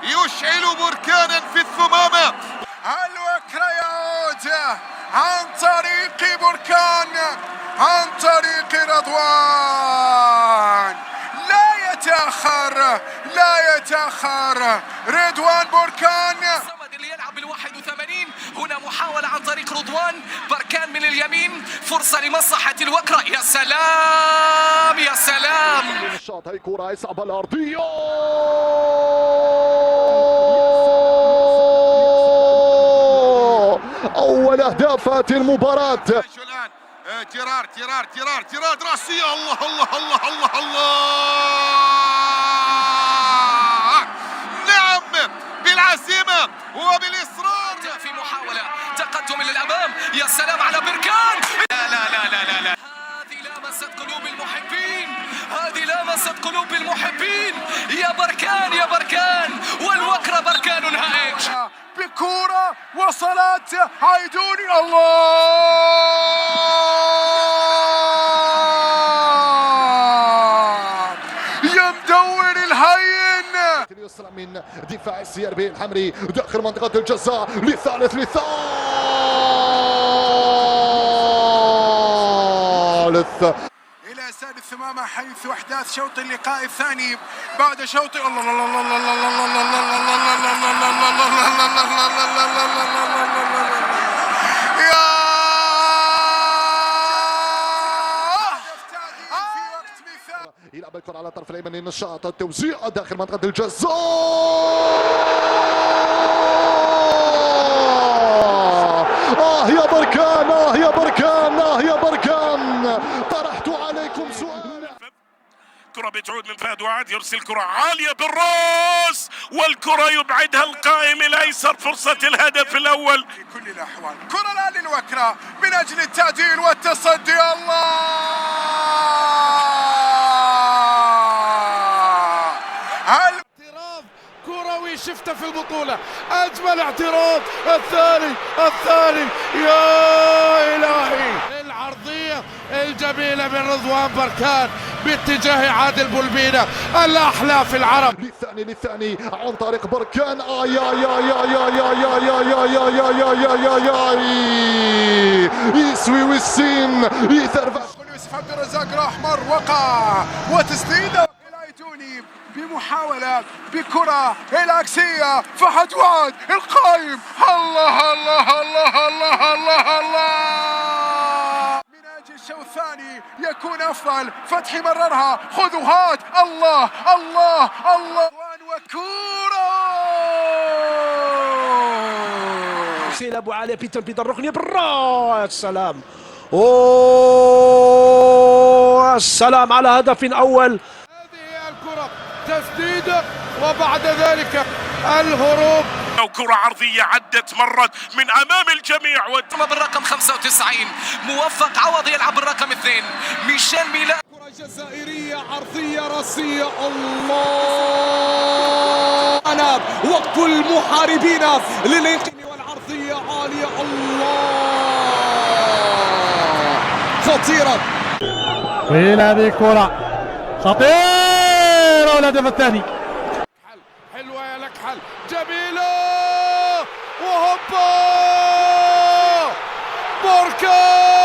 يشعل بركانا في الثمامة. الوكرة يعود عن طريق بركان، عن طريق رضوان. لا يتأخر، لا يتأخر رضوان بركان. الصمد اللي يلعب بال81. هنا محاولة عن طريق رضوان بركان من اليمين، فرصة لمصلحة الوكرة. يا سلام يا سلام. الشاط هي كرة يصعب الأرضية، أول أهدافات المباراة. الآن تيرار راسية. الله الله الله الله الله. نعم بالعزيمة وبالإصرار. في محاولة تقدم للأمام. يا سلام على بركان. لا لا لا لا لا, لا. هذه لامست قلوب المحبين، هذه لامست قلوب المحبين. يا بركان يا بركان، والوكرة بركان هائج. بكورة وصلت عيدوني. الله يا مدور الهين. اليسرى من دفاع السي ار بي الحمري داخل منطقة الجزاء للثالث إلى استاد الثمامة حيث أحداث شوط اللقاء الثاني بعد شوط. الله الله الله الله الله الله. يلعب الكرة على الطرف الأيمن للنشاط، التوزيع داخل منطقة الجزاء. يا بركان، يا بركان، يا بركان، طرحت عليكم سؤال. كرة بتعود من فهد وعد، يرسل كرة عالية بالراس والكرة يبعدها القائم الأيسر، فرصة الهدف الأول. في كل الأحوال كرة الآن للوكرة من أجل التعديل والتصدي. الله اعتراض كروي شفته في البطولة، أجمل اعتراض. الثاني يا إلهي. العرضية الجميلة من رضوان بركان باتجاه عادل بولبينة، الأحلى في العرب. للثاني عن طريق بركان. يا يا يا يا يا يا يا يا يا يا يا يا يسوي والسين يثرفع. يوسف عبد الرزاق الأحمر وقع وتسديده إلى عيدوني بمحاولة بكرة العكسية. فهد وعد القائم. الله الله الله الله الله الله. من أجل الشوط الثاني يكون أفضل. فتحي مررها، خذ وهات. الله الله الله. وكورة سيل ابو علي بيتر الركنيه بالراس. السلام، اوه السلام على هدف اول. هذه الكرة تسديده وبعد ذلك الهروب. وكرة عرضية عدت مرت من أمام الجميع. بالرقم 95 موفق عوض يلعب بالرقم 2 ميشيل ميلان. كرة جزائرية عرضية راسية. الله أنا وكل محاربين للانقاذ والعرضية عالية. الله خطيرة. وين هذه الكرة خطيرة والهدف الثاني. حلوة يا لكحل، جميلة وهوبا بركان.